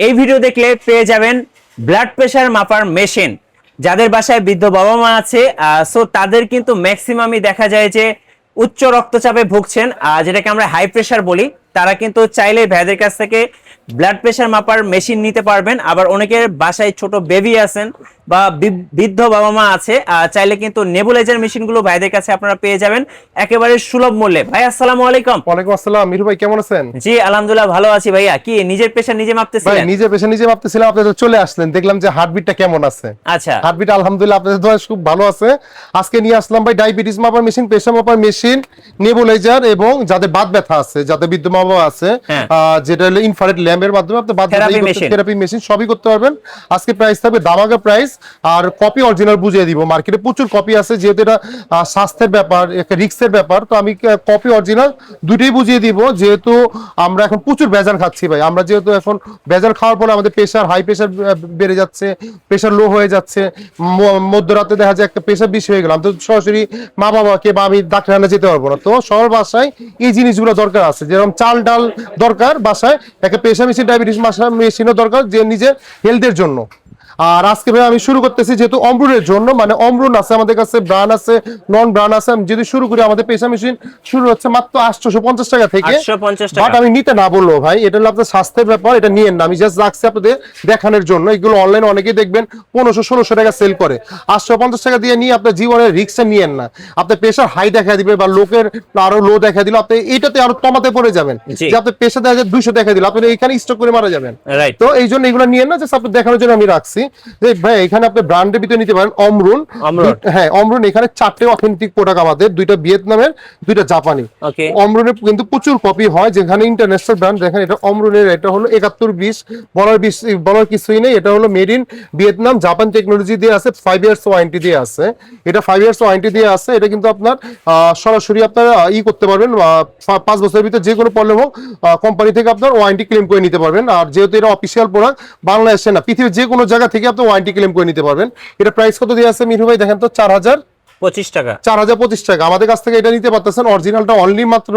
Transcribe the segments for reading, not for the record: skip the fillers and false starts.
এই ভিডিও দেখলে পেয়ে যাবেন ব্লাড প্রেশার মাপার মেশিন। যাদের বাসায় বৃদ্ধ বাবা মা আছে সো তাদের কিন্তু ম্যাক্সিমামই দেখা যায় যে উচ্চ রক্তচাপে ভুগছেন, যেটাকে আমরা হাই প্রেশার বলি। তারা কিন্তু চাইলে ভাইদের কাছ থেকে ব্লাড প্রেশার মাপার মেশিন নিতে পারবেন। আবার অনেকের বাসায় ছোট বেবি আছেন বা বৃদ্ধ বাবা মা আছে, চাইলে কিন্তু নেবুলাইজার মেশিনগুলো ভাইদের কাছে আপনারা পেয়ে যাবেন একেবারে সুলভ মূল্যে। ভাই আসসালামু আলাইকুম। ওয়ালাইকুম আসসালাম। মিঠু ভাই কেমন আছেন? জি আলহামদুলিল্লাহ ভালো আছি। ভাইয়া কি নিজের প্রেশার নিজে মাপতেছিলেন? ভাই নিজে প্রেশার নিজে মাপতেছিলাম, আপনি তো চলে আসলেন, দেখলাম যে হার্টবিটটা কেমন আছে। আচ্ছা, হার্টবিট আলহামদুলিল্লাহ আপনাদের দোয়া খুব ভালো আছে। আজকে নিয়ে আসলাম ভাই ডায়াবেটিস মাপার মেশিন, প্রেশার মাপার মেশিন, নেবুলাইজার এবং যাদের বাত ব্যথা আছে, যাদের বৃদ্ধ মা বাবা আছে, যেটা হলো ইনফ্রারেড ল্যাম্পের মাধ্যমে আপনি বাত ব্যথা থেরাপি মেশিন সবই করতে পারবেন। আজকে প্রাইস থাকবে দামাগা প্রাইস, আর কপি অরিজিনাল বুঝিয়ে দিব। মার্কেটে প্রচুর কপি আছে, যেহেতু এটা স্বাস্থ্যের ব্যাপার, একটা রিস্কের ব্যাপার, তো আমি কপি অরিজিনাল দুটোই বুঝিয়ে দিব। যেহেতু আমরা এখন প্রচুর ভেজাল খাচ্ছি ভাই, আমরা যেহেতু এখন ভেজাল খাওয়ার পরে আমাদের প্রেশার হাই প্রেশার বেড়ে যাচ্ছে, প্রেশার লো হয়ে যাচ্ছে, মধ্যরাতে দেখা যায় একটা প্রেশার বেশি হয়ে গেলাম, তো সরাসরি মা বাবাকে বা আমি ডাক্তারখানা যেতে পারবো না। তো সবার বাসায় এই জিনিসগুলো দরকার আছে, যেরকম চাল ডাল দরকার বাসায়, একটা প্রেশার মেশিন ডায়াবেটিস মেশিনও দরকার, যে নিজের হেলথের জন্য। আর আজকে ভাই আমি শুরু করতেছি যেহেতু অমরুনের জন্য, মানে অমরুন আছে আমাদের কাছে, ব্রান্ড আছে, নন ব্রান্ড আছে। আমি যদি শুরু করি, আমাদের পেশা মেশিন শুরু হচ্ছে মাত্র 850 টাকা থেকে। বাট আমি নিতে না বলবো ভাই, এটা হলো আপনার স্বাস্থ্যের ব্যাপার, এটা নিয়েন না। আমি জাস্ট রাখছি আপনাদের দেখানোর জন্য। এগুলো অনলাইনে অনেকেই দেখবেন 1500-1600 টাকা সেল করে। 850 টাকা দিয়ে নিয়ে আপনার জীবনের রিস্কটা নিয়েন না। আপনার প্রেশার হাই দেখা দিবে বা লোকের আরো লো দেখা দিল, আপনি এইটাতে আরো কমাতে পড়ে যাবেন। যে আপনার প্রেশার দেখা যায় 200 দেখা দিল, আপনি এখানে স্টক করে মারা যাবেন। তো এই জন্য এগুলো নিয়েন না, জাস্ট আপনি দেখানোর জন্য আমি রাখছি। ভাই এখানে আপনি ব্র্যান্ডের ভিতরে নিতে পারেন অমরুন। হ্যাঁ অমরুন, এখানে 4টে অথেন্টিক প্রোডাক্ট আমাদের, 2টা ভিয়েতনামের, 2টা জাপানি। অমরুনের কিন্তু প্রচুর কপি হয়, যেখানে ইন্টারন্যাশনাল ব্র্যান্ড। দেখেন এটা অমরুনের, এটা হলো 7120, বলার কিছুই নেই। এটা হলো made in Vietnam, Japan technology দিয়ে আছে, 5 ইয়ার্স ওয়ারেন্টি দিয়ে আছে। এটা 5 ইয়ার্স ওয়ারেন্টি দিয়ে আছে। এটা কিন্তু আপনার সরাসরি আপনারা করতে পারবেন, 5 বছরের ভিতরে যে কোনো প্রবলেম হোক কোম্পানি থেকে আপনার ওয়ারেন্টি ক্লেম করে নিতে পারবেন। আর যেহেতু এটা অফিসিয়াল প্রোডাক্ট, বাংলাদেশে না পৃথিবীর যে কোনো জায়গা থেকে আপনি ওয়ারেন্টি ক্লেম করে নিতে পারবেন। এটা প্রাইস কত দিয়ে আছে মিঠু ভাই? দেখেন তো 4025 টাকা। 4025 টাকা আমাদের কাছ থেকে এটা নিতে পারতেছেন। অরিজিনালটা অনলি মাত্র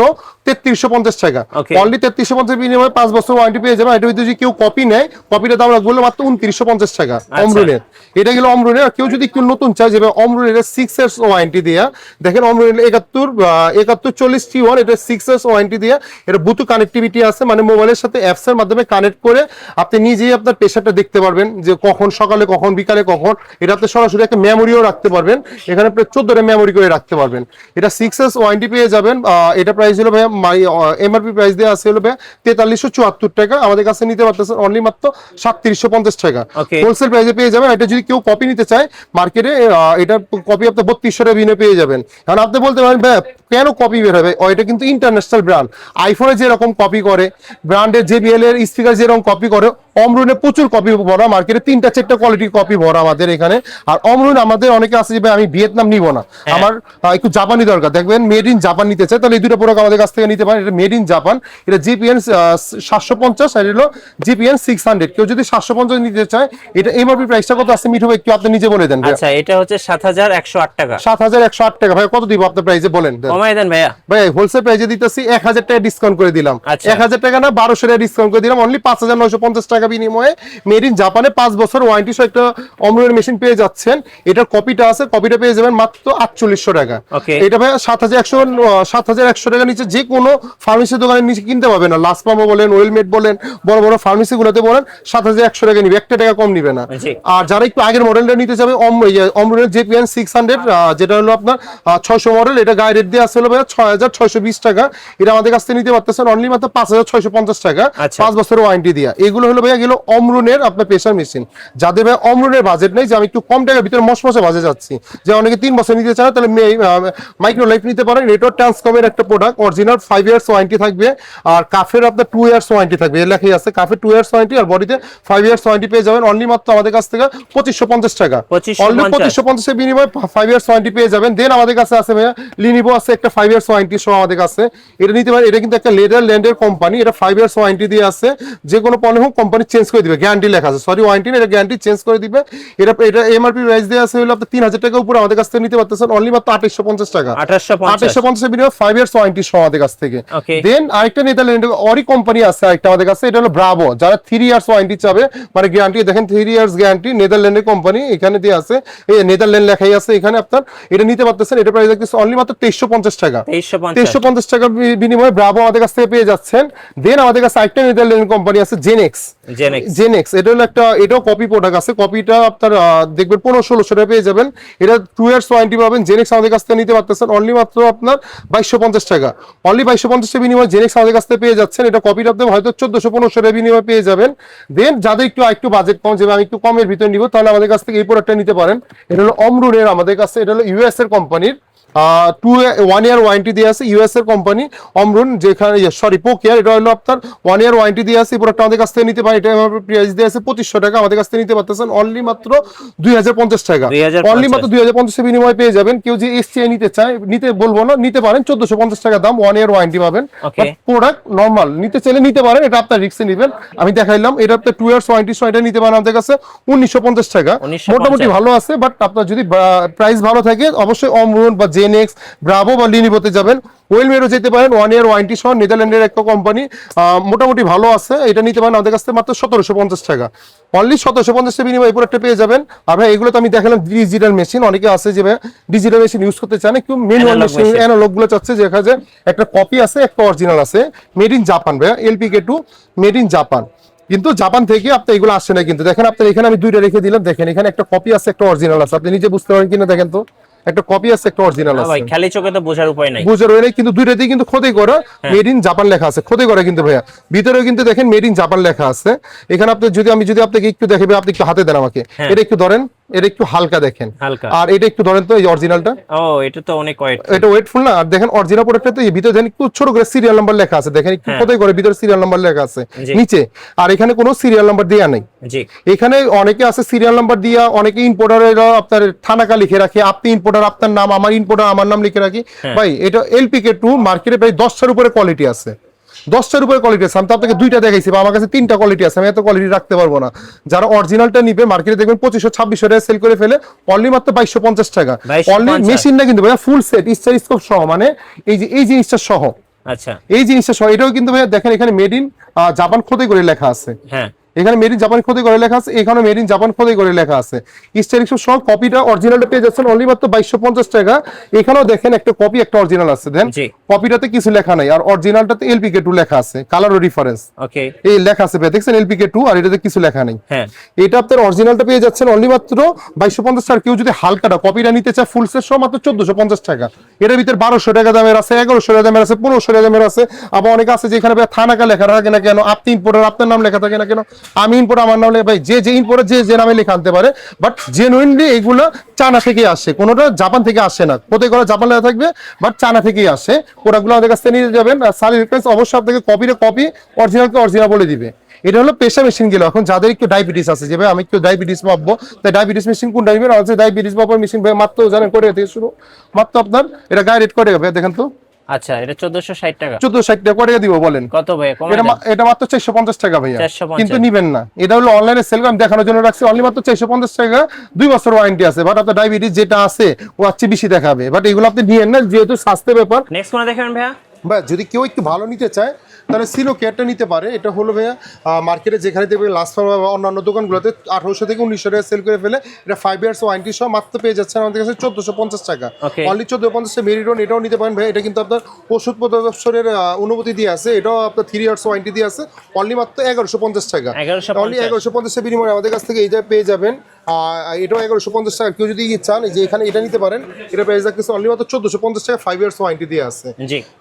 3350 টাকা। অনলি 3350 বিনিময়ে 5 বছর ওয়ারেন্টি পেয়ে যাবেন। এটা যদি কেউ কপি নেয়, কপিটা দাম রাখবো মাত্র 2950 টাকা অমরুনের। এটা গেল অমরুনের। আর কেউ যদি একটু নতুন চায়, যে অমরুনের 6 ইয়ার্স ওয়ারেন্টি দেয়া, দেখেন অমরুনের 7140 T1, এটা 6 ইয়ার্স ওয়ারেন্টি দেয়া। এটা ব্লুটুথ কানেক্টিভিটি আছে, মানে মোবাইলের সাথে অ্যাপস এর মাধ্যমে কানেক্ট করে আপনি নিজেই আপনার প্রেশারটা দেখতে পারবেন, যে কখন সকালে, কখন বিকালে, কখন। এটা আপনি সরাসরি একটা মেমোরিও রাখতে পারবেন, এখানে 14টা মেমোরি করে রাখতে পারবেন। এটা 6 ইয়ার্স ওয়ারেন্টি পেয়ে যাবেন। এটা প্রাইস হলো ভাই, এমআরপি প্রাইস দেওয়া আছে হলো ভাই 4374 টাকা। আমাদের কাছে নিতে পারতেছেন অনলি মাত্র 3750 টাকা হোলসেল প্রাইসে পেয়ে যাবেন। এটা যদি কেউ কপি নিতে চায় মার্কেটে, এটা কপি আপনি 3200 টাকা বিনে পেয়ে যাবেন। কারণ আপনি বলতে পারেন ভাই কেন কপি বের হবে, এটা কিন্তু ইন্টারন্যাশনাল ব্র্যান্ড। আইফোনে যেরকম কপি করে, ব্র্যান্ডের JBL এর স্পিকার যেরকম কপি করে, অমরুনে প্রচুর কপি ভরা। মার্কেটে 3-4টা কোয়ালিটির কপি ভরা আমাদের এখানে। আর অমরুন আমাদের অনেকে আছে যে ভাই আমি ভিয়েতনাম নিব না, আমার একটু জাপানি দরকার, দেখবেন মেড ইন জাপান নিতে চায়, তাহলে এই দুটো প্রোডাক্ট আমাদের কাছ থেকে নিতে পারেন। এটা মেড ইন জাপান, এটা GPN 750, আর হলো GPN 600। কেউ যদি 750 নিতে চায়, এটা এমআরপি প্রাইসটা কত আছে মিঠু ভাই একটু আপনি নিজে বলে দেন। আচ্ছা, এটা হচ্ছে 7108 টাকা। 7108 টাকা। ভাই কত দিব আপনার প্রাইসে বলেন? কমাই দেন ভাইয়া। ভাই হোলসেল প্রাইসে দিতেছি 1000 টাকা ডিসকাউন্ট করে দিলাম। 1000 টাকা না 1200 টাকা ডিসকাউন্ট করে দিলাম। অনলি 5950 টাকা বিনিময়ে মেড ইন জাপানে 5 বছর ওয়ারেন্টি সহ একটা অমরুনের মেশিন পেয়ে যাচ্ছেন। এটার কপিটা আছে, কপিটা পেয়ে যাবেন মাত্র 4800 টাকা। এটা ভাই 7100 টাকা নিচে যে কোনো ফার্মেসি দোকানের নিচে কিনতে পারবেন না। লাসপামো বলেন, ওয়েলমেড বলেন, বড় বড় ফার্মেসি গুলোতে বলেন 7100 টাকা নিবে, 1 টাকা কম নিবে না। আর যারা একটু আগের মডেলটা নিতে চাবে, অমরুনের JPN 600, যেটা হলো আপনার 600 মডেল, এটা গায়ে রেট দিয়ে আসলে ভাই 6620 টাকা। এটা আমাদের কাছ থেকে নিতে পারতেছেন অনলি মাত্র 5650 টাকা, 5 বছর ওয়ারেন্টি দিয়া। এগুলো হলো ভাই এগুলো অমরুনের আপনার প্রেশার মেশিন। যাদের ভাই অমরুনের বাজেট নেই, যে আমি একটু কম টাকার ভিতরে মশমশে বাজে যাচ্ছি, যে অনেকে 3 বছর নিতে চায়, তাহলে মাইক্রো লাইফ নিতে পারেন। এটা ট্রান্সকমের একটা প্রোডাক্ট, অরিজিনাল 5 ইয়ার্স ওয়ারেন্টি থাকবে। আর কাফের আপনার 2 ইয়ার্স ওয়ারেন্টি থাকবে, এর লেখাই আছে কাফের 2 ইয়ার্স ওয়ারেন্টি, আর বডিতে 5 ইয়ার্স ওয়ারেন্টি পেয়ে যাবেন অনলি মাত্র আমাদের কাছ থেকে 2550 টাকা। অনলি 2550 এর বিনিময়ে 5 ইয়ার্স ওয়ারেন্টি পেয়ে যাবেন। দেন আমাদের কাছে আছে ভাইয়া লিনিভো আছে একটা 5 ইয়ার্স ওয়ারেন্টি সহ আমাদের কাছে, এটা নিতে পারেন। এটা কিন্তু একটা নেদারল্যান্ডের কোম্পানি, এটা 5 ইয়ার্স ওয়ারেন্টি দিয়ে আছে, যে কোনো পণ্য হোক কোম্পানি চেঞ্জ করে দিবে, গ্যারান্টি লেখা আছে, সরি ওয়ারেন্টি না, এটা গ্যারান্টি চেঞ্জ করে দিবে। এটা এমআরপি প্রাইস দেওয়া আছে হলো আপনার 3000 টাকা উপরে, আমাদের কাছ থেকে নিতে পারতেছেন অনলি মাত্র 2850 টাকা। 2850 বিনিময়ে 5 ইয়ার্স ওয়ারেন্টি সহ আমাদের কাছ থেকে। দেন আরেকটা নেদারল্যান্ডের অরি কোম্পানি আছে আরেকটা আমাদের কাছে, এটা হলো ব্রাভো, যারা 3 ইয়ার্স ওয়ারেন্টি চাবে, মানে গ্যারান্টি দেখেন 3 ইয়ার্স গ্যারান্টি, নেদারল্যান্ডের কোম্পানি, এখানে দিয়ে আছে, এই নেদারল্যান্ড লেখাই আছে এখানে, আপনার এটা নিতে পারতেছেন। এটা প্রাইস রাখতেছে অনলি মাত্র 2350 টাকা। 2350 টাকা বিনিময়ে ব্রাভো আমাদের কাছ থেকে পেয়ে যাচ্ছেন। দেন আমাদের কাছে আরেকটা নেদারল্যান্ড কোম্পানি আছে জেনেক্স, এটা হলো একটা, এটাও কপি প্রোডাক্ট আছে, কপিটা আপনার দেখবেন 1500-1600 টাকা পেয়ে যাবেন। এটা 2 ইয়ার্স ওয়ারেন্টি পাবেন। জেনেক্স আমাদের কাছ থেকে নিতে পারতেছেন অনলি মাত্র আপনার 2250 টাকা। অনলি 2250 টাকা বিনিময়ে জেনেক্স আমাদের কাছ থেকে পেয়ে যাচ্ছেন। এটা কপিটা আপনি হয়তো 1400-1500 টাকা বিনিময়ে পেয়ে যাবেন। দেন যাদের একটু বাজেট কম, যেভাবে আমি একটু কমের ভিতরে নিব, তাহলে আমাদের কাছ থেকে এই প্রোডাক্টটা নিতে পারেন। এটা হলো অমরুনের আমাদের কাছে, এটা হলো ইউএস এর কোম্পানির, 1 ইয়ার ওয়ারেন্টি দিয়ে আছে, ইউএস এর কোম্পানি অমরুন, যেখানে পোকেয়ার, এটা হলো আপনার 1 ইয়ার ওয়ারেন্টি দিয়ে আছে। এই প্রোডাক্টটা আমাদের কাছ থেকে নিতে পারেন। এটা প্রাইস দিয়ে আছে 2500 টাকা, আমাদের কাছ থেকে নিতে পারতেছেন অনলি মাত্র 2050 টাকা। অনলি মাত্র 2050 এর বিনিময়ে পেয়ে যাবেন। কেউ যে এসটিআই নিতে চায়, নিতে বলবো না, নিতে পারেন, 1450 টাকা দাম, 1 ইয়ার ওয়ারেন্টি পাবেন। প্রোডাক্ট নরমাল নিতে চাইলে নিতে পারেন, এটা আপনার রিস্কে নেবেন। আমি দেখাইলাম, এটা আপনার 2 ইয়ার্স ওয়ারেন্টি সহ এটা নিতে পারেন আমাদের কাছে 1950 টাকা। মোটামুটি ভালো আছে, বাট আপনার যদি প্রাইস ভালো থাকে অবশ্যই অমরুন বা জেনেক্স, ব্রাভো বা লিনিভোতে যাবেন। ওয়েলমেরও যেতে পারেন, 1 ইয়ার ওয়ারেন্টি সহ, নেদারল্যান্ডের একটা কোম্পানি, মোটামুটি ভালো আছে, এটা নিতে পারেন আমাদের কাছ থেকে মাত্র 1750 টাকা। অনলি 1750 টাকা বিনিময়ে এই প্রোডাক্টটা পেয়ে যাবেন। আর ভাই এগুলো তো আমি দেখালাম ডিজিটাল মেশিন, অনেকে আছে যে ডিজিটাল মেশিন ইউজ করতে চান, কেউ ম্যানুয়াল মেশিন অ্যানালগ গুলো চাচ্ছে, দেখা যায় একটা কপি আছে একটা অরিজিনাল আছে, মেড ইন জাপান ভাই, LPK2 মেড ইন জাপান, কিন্তু জাপান থেকে আপনার এগুলো আসছে না। কিন্তু দেখেন আপনার এখানে আমি দুইটা রেখে দিলাম, দেখেন এখানে একটা কপি আছে একটা অরিজিনাল আছে, আপনি নিজে বুঝতে পারেন কিনা দেখেন তো, একটা কপি আছে একটা অরিজিনাল আছে, ভাই খালি চোখে তো বোঝার উপায় নাই, কিন্তু দুইটাতেই কিন্তু খোদাই করা মেড ইন জাপান লেখা আছে, খোদাই করা কিন্তু ভাইয়া, ভিতরেও কিন্তু দেখেন মেড ইন জাপান লেখা আছে। এখানে আপনি যদি আপনাকে একটু দেখাবে, আপনি একটু হাতে দেন আমাকে, এটা একটু ধরেন, এটা একটু হালকা দেখেন, আর এটা একটু ধরেন তো, এই অরিজিনালটা, এটা তো অনেক ওয়েট, এটা ওয়েটফুল না। আর দেখেন অরিজিনাল প্রোডাক্টটা তো ভিতরে দেখেন একটু ছোট করে সিরিয়াল নাম্বার লেখা আছে, দেখেন একটু খোদাই করে ভিতরে সিরিয়াল নাম্বার লেখা আছে নিচে, আর এখানে কোনো সিরিয়াল নাম্বার দেয়া নাই। এখানে অনেকে আছে সিরিয়াল নাম্বার দিয়া, অনেকে ইম্পোর্টাররা আপনার থানাকা লিখে রাখে, আপনি ইম্পোর্টার আপনার নাম, আমার ইম্পোর্টার আমার নাম লিখে রাখি। ভাই এটা LPK2 মার্কেটে প্রায় 10টার উপরে কোয়ালিটি আছে, 10টার উপরে কোয়ালিটি আছে। আমি তো আপনাকে দুইটা দেখাইছি, বা আমার কাছে 3টা কোয়ালিটি আছে, আমি এত কোয়ালিটি রাখতে পারবো না। যারা অরিজিনালটা নিবে মার্কেটে দেখবেন 2500-2600 টাকা সেল করে ফেলে, অনলি মাত্র 2250 টাকা। অনলি মেশিন না কিন্তু ভাইয়া, ফুল সেট স্টার স্কোপ সহ, মানে এই জিনিসটা সহ, আচ্ছা এই জিনিসটা সহ, এটাও কিন্তু ভাইয়া দেখেন এখানে মেড ইন জাপান খোদাই করে লেখা আছে। হ্যাঁ, এখানে মেড ইন জাপান খোদাই করে লেখা আছে, এখানে মেড ইন জাপান খোদাই করে লেখা আছে। স্টারিক্স সহ কপিটা অরিজিনালটা পেয়ে যাচ্ছেন অনলি মাত্র 2250 টাকা। এখানেও দেখেন একটা কপি একটা অরিজিনাল আছে, দেন কপিটাতে কিছু লেখা নাই, আর অরিজিনালটাতে LPK2 লেখা আছে, কালার ও রেফারেন্স ওকে এই লেখা আছে, দেখছেন LPK2, আর এটাতে কিছু লেখা নেই। হ্যাঁ, এটা আপনার অরিজিনালটা পেয়ে যাচ্ছেন অনলি মাত্র 2250 টাকা। কেউ যদি হালকাটা কপিটা নিতে চায় ফুল সেট সহ মাত্র 1450 টাকা। এটার ভিতরে 1200 টাকা দামের আছে, 1100 টাকা দামের আছে, 1500 টাকা দামের আছে। আবার অনেকে আছে যে এখানে থানাকা লেখা থাকে না কেন, আপনি ইম্পোর্টার আপনার নাম লেখা থাকে না কেন, আমি ইম্পোর্টার আমার নাম লেখা, ভাই যে ইম্পোর্টার যে নামে লেখা আনতে পারে, বাট জেনুইনলি এগুলো চায়না থেকে আসে, কোনোটা জাপান থেকে আসে না। কোথায় করে জাপান লেখা থাকবে, বাট চায়না থেকেই আসে। প্রোডাক্টগুলো আমাদের কাছ থেকে নিয়ে যাবেন, আর সার্ভিস রিকোয়েস্ট অবশ্যই আপনাকে কপি অরিজিনালকে অরিজিনাল বলে দিবে। এটা হলো প্রেসার মেশিন গেল। এখন যাদের একটু ডায়াবেটিস আছে, যে ভাই আমি একটু ডায়াবেটিস মাপবো, তাই ডায়াবেটিস মেশিন কোনটা নেবেন? আমাদের ডায়াবেটিস মাপার মেশিন ভাই মাত্র জানেন করে থেকে শুরু, মাত্র আপনার এটা গায়ে রেট করে ভাই, দেখেন তো। আচ্ছা, এটা 1460 টাকা, 1460 টাকা করে দিব বলেন কত ভাই? এটা মাত্র 450 টাকা ভাইয়া, কিন্তু নিবেন না। এটা হলো অনলাইনে সেল আমি দেখানোর জন্য রাখছি, অনলি মাত্র 450 টাকা। 2 বছর ওয়ারেন্টি আছে, বাট আপনার ডায়াবেটিস যেটা আছে ও আচ্ছা বেশি দেখাবে, বাট এগুলো আপনি নিয়েন না, যেহেতু স্বাস্থ্যের ব্যাপার। নেক্সট কোন দেখাবেন ভাইয়া? ভাই যদি কেউ একটু ভালো নিতে চায় তাহলে সিলো কেয়ারটা নিতে পারে। এটা হলো ভাইয়া মার্কেটে যেখানে দেখবে লাস্ট বা অন্যান্য দোকানগুলোতে 1800 থেকে 1900 টাকা সেল করে ফেলে। এটা 5 ইয়ার্স ওয়ারেন্টি সহ মাত্র পেয়ে যাচ্ছেন আমাদের কাছে 1450 টাকা। অনলি 1450 মেরিডন, এটাও নিতে পারেন ভাই। এটা কিন্তু আপনার ওষুধ প্রদর্শনের অনুমতি দিয়ে আছে, এটাও আপনার 3 ইয়ার্স ওয়ারেন্টি দিয়ে আছে, অনলি মাত্র 1150 টাকা। অনলি 1150 এর বিনিময়ে আমাদের কাছ থেকে এইটা পেয়ে যাবেন। এটাও 1150 টাকা। কেউ যদি চান যে এখানে এটা নিতে পারেন, এটা প্রাইস রাখতেছে অনলি মাত্র 1450 টাকা, 5 ইয়ার্স ওয়ারেন্টি দিয়ে আছে।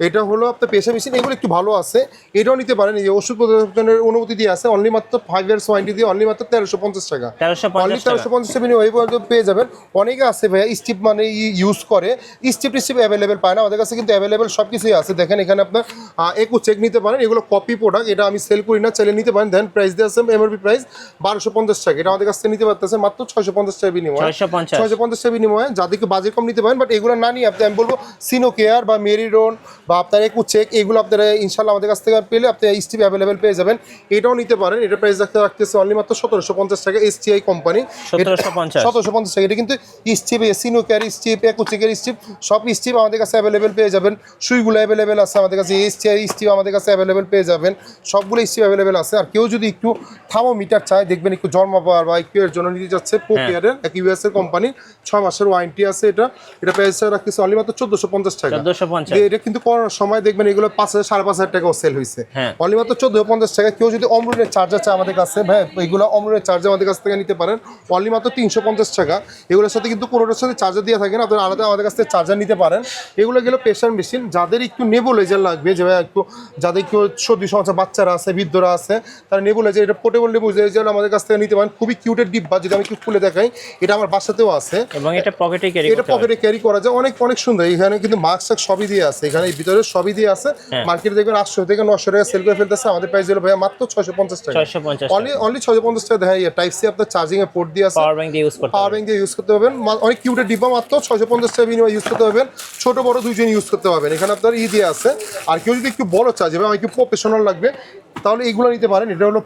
এটা হলো আপনার পেশা মেশিন, এগুলো একটু ভালো আছে, এটাও নিতে পারেন। এই যে ওষুধ প্রদর্শনের অনুমতি দিয়ে আছে, অনলি মাত্র 5 ইয়ার্স ওয়ারেন্টি দিয়ে অনলি মাত্র 1350 টাকা। অনলি 1350 বিনিময়ে এই পর্যন্ত পেয়ে যাবেন। অনেকে আছে ভাইয়া স্টিপ মানে ইউজ করে, স্টিপ অ্যাভেলেবেল পায় না, আমাদের কাছে কিন্তু অ্যাভেলেবেল সব কিছুই আছে। দেখেন এখানে আপনার একু চেক নিতে পারেন, এগুলো কপি প্রোডাক্ট, এটা আমি সেল করি না, চাইলে নিতে পারেন। দেন প্রাইস দিয়ে আছে এমআরপি প্রাইস 1250 টাকা। এটা আমাদের কাছ থেকে নিতে পারতেছেন মাত্র 650 টাকা বিনিময়ে 650 টাকা বিনিময়ে যাদেরকে বাজেট কম নিতে পারেন, বাট এগুলো না নিয়ে আপনি আমি বলবো সিনো কেয়ার বা মেরিডন বা আপনার একুচেক এগুলো আপনারা ইনশাআল্লাহ আমাদের কাছ থেকে পেলে আপনি স্টিপ অ্যাভেলেবেল পেয়ে যাবেন, এটাও নিতে পারেন। এটা প্রাইস রাখতেছে অনলি মাত্র 1750 টাকা এসটিআই কোম্পানি 1750 টাকা। এটা কিন্তু স্টিপ সিনো কেয়ার স্টিপ একুচেকের স্টিপ সব স্টিপ আমাদের কাছে অ্যাভেলেবেল পেয়ে যাবেন, সুইগুলো অ্যাভেলেবেল আছে আমাদের কাছে, এসটিআই স্টিপ আমাদের কাছে অ্যাভেলেবেল পেয়ে যাবেন, সবগুলো স্টিপ অ্যাভেলেবেল আছে। আর কেউ যদি একটু থার্মোমিটার চায়, দেখবেন একটু জন্মাবার বা একটু এর জন্য নিতে যাচ্ছে, পোকেয়ারের এক ইউএস এর কোম্পানি 6 মাসের ওয়ারেন্টি আছে। এটা প্রাইস রাখতেছে অনলি মাত্র 1450 টাকা। এটা কিন্তু করোনার সময় দেখবেন এগুলো 5000 5,500 টাকাও সেল হয়েছে, অনলি মাত্র 1450 টাকা। কেউ যদি অমরুনের চার্জার চায় আমাদের কাছে, ভাই এগুলো অমরুনের চার্জার আমাদের কাছ থেকে নিতে পারেন অনলি মাত্র 350 টাকা। এগুলোর সাথে কিন্তু কোনোটার সাথে চার্জার দিয়ে থাকে না, আপনারা আলাদা আমাদের কাছ থেকে চার্জার নিতে পারেন। এগুলো গেলো প্রেশার মেশিন, যাদের একটু নেবুলাইজার লাগবে, যে ভাই একটু যাদের একটু সর্দি সমস্যা, বাচ্চারা আছে, বৃদ্ধরা আছে, তারা নেবুলাইজার, এটা পোর্টেবল নেবুলাইজার আমাদের কাছ থেকে নিতে পারেন। খুবই কিউটের ডিব্বা, যদি আমি একটু খুলে দেখাই, এটা আমার বাসাতেও আছে এবং এটা পকেটে ক্যারি করা যায়, অনেক অনেক সুন্দর। এখানে কিন্তু মাস্ক সবই দিয়ে আছে, এখানে ভিতরে সবই দিয়ে আছে। মার্কেটে দেখবেন 800 থেকে 900 টাকা সেল করে ফেলতেছে, আমাদের প্রাইস হলো ভাইয়া মাত্র 650 টাকা। অনলি 650 টাকা। দেখা যায় টাইপ সি আপনার চার্জিং এর পোর্ট দিয়ে আছে, পাওয়ার ব্যাংক দিয়ে ইউজ করতে পারবেন। অনেক কিউটের ডিব্বা, মাত্র 650 টাকা বিনিময়ে ইউজ করতে পারবেন, ছোট বড় দুইজন ইউজ করতে পারবেন। এখানে আপনার দিয়ে আছে। আর কেউ যদি একটু বড় চার্জ হবে, একটু প্রফেশনাল লাগবে, তাহলে এইগুলো নিতে পারেন। এটা হলো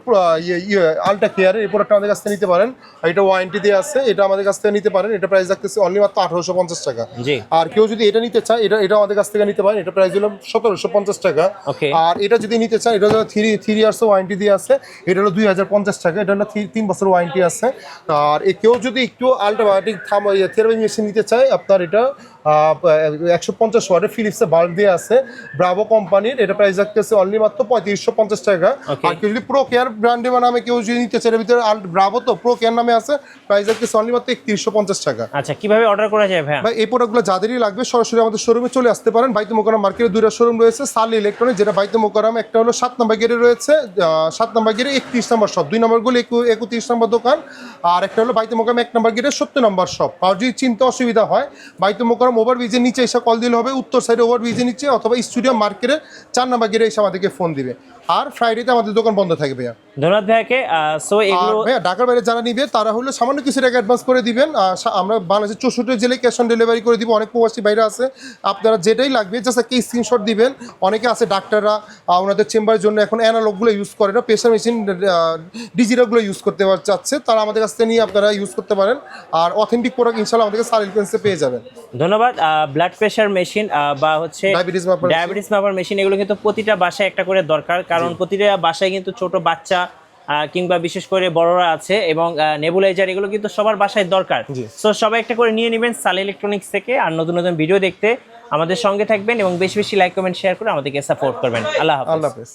আলট্রা কেয়ারের, এই প্রোডাক্টটা আমাদের কাছ থেকে নিতে পারেন, এটা ওয়ারেন্টি দিয়ে আছে, এটা আমাদের কাছ থেকে নিতে পারেন। এটা প্রাইস রাখতেছে অনলি মাত্র 1850 টাকা। আর কেউ যদি এটা নিতে চায়, এটা আমাদের কাছ থেকে নিতে পারেন, এটা প্রাইস হলো 1750 টাকা। আর এটা যদি নিতে চান, এটা হলো 3 ইয়ার্স ওয়ারেন্টি দিয়ে আছে, এটা হলো 2050 টাকা। এটা হলো 3 বছর ওয়ারেন্টি আছে। আর কেউ যদি একটু আলট্রাবায়োটিক থেরাপি মেশিন নিতে চায়, আপনার এটা 150 ওয়াটের ফিলিপসের বাল্ব দিয়ে আছে, ব্রাভো কোম্পানির, এটা প্রাইস রাখতেছে অনলি মাত্র 3550 টাকা। আর কেউ যদি প্রো কেয়ার ব্র্যান্ডে নামে কেউ যদি নিতে চায়, এর ভিতরে ব্রাভো তো প্রো কেয়ার নামে আছে, প্রাইস রাখতেছে অনলি মাত্র 3150 টাকা। আচ্ছা, কিভাবে অর্ডার করা যায় ভাই? এই প্রোডাক্টগুলো যাদেরই লাগবে সরাসরি আমাদের শোরুমে চলে আসতে পারেন। বাইতুল মোকাররম মার্কেটে 2টা শোরুম রয়েছে, সালি ইলেকট্রনিক, যেটা বাইতুল মোকাররম, একটা হলো 7 নম্বর গেটে রয়েছে, 7 নম্বর গেটে 31 নম্বর শপ, 2 নম্বরগুলো 31 নম্বর দোকান। আর একটা হলো বাইতুল মোকাররম 1 নম্বর গেটে 70 নম্বর শপ। আর যদি চিন্তা অসুবিধা হয়, বাইতুল মোকাররম ওভারব্রিজের নিচে এসে কল দিলে হবে, উত্তর সাইডে ওভারব্রিজের নিচে, অথবা স্টুডিয়াম মার্কেটের 4 নম্বর গেটে এসে আমাদেরকে ফোন দিবে। আর ফ্রাইডেতে আমাদের দোকান বন্ধ থাকবে। ধন্যবাদ ভাইকে। সো এগুলো ভাইয়া ঢাকার বাইরে যারা নিবে তারা হলো সামান্য কিছু টাকা অ্যাডভান্স করে দিবেন। আমরা বাংলাদেশের 64 জেলায় ক্যাশ অন ডেলিভারি করে দিব। অনেক প্রবাসী বাইরে আছে, আপনারা যেটাই লাগবে জাস্ট একটা স্ক্রিনশট দিবেন। অনেকে আছে ডাক্তাররা ওনাদের চেম্বারের জন্য এখন অ্যানালগগুলো ইউজ করে না, প্রেশার মেশিন ডিজিটালগুলো ইউজ করতে চাচ্ছে, তারা আমাদের কাছ থেকে নিয়ে আপনারা ইউজ করতে পারেন। আর অথেন্টিক প্রোডাক্ট ইনশাআল্লাহ আমাদের সার ইনফ্লুয়েন্সে পেয়ে যাবেন। ধন্যবাদ। ব্লাড প্রেশার মেশিন বা হচ্ছে ডায়াবেটিস মাপার মেশিন, এগুলো কিন্তু প্রতিটা বাসায় একটা করে দরকার, কারণ প্রতিটা বাসায় কিন্তু ছোট বাচ্চা কিংবা বিশেষ করে বড়রা আছে, এবং নেবুলাইজার এগুলো কিন্তু সবার বাসায় দরকার। সো সবাই একটা করে নিয়ে নেবেন সালি ইলেকট্রনিক্স থেকে। আর নতুন নতুন ভিডিও দেখতে আমাদের সঙ্গে থাকবেন এবং বেশি বেশি লাইক কমেন্ট শেয়ার করে আমাদেরকে সাপোর্ট করবেন। আল্লাহ হাফেজ।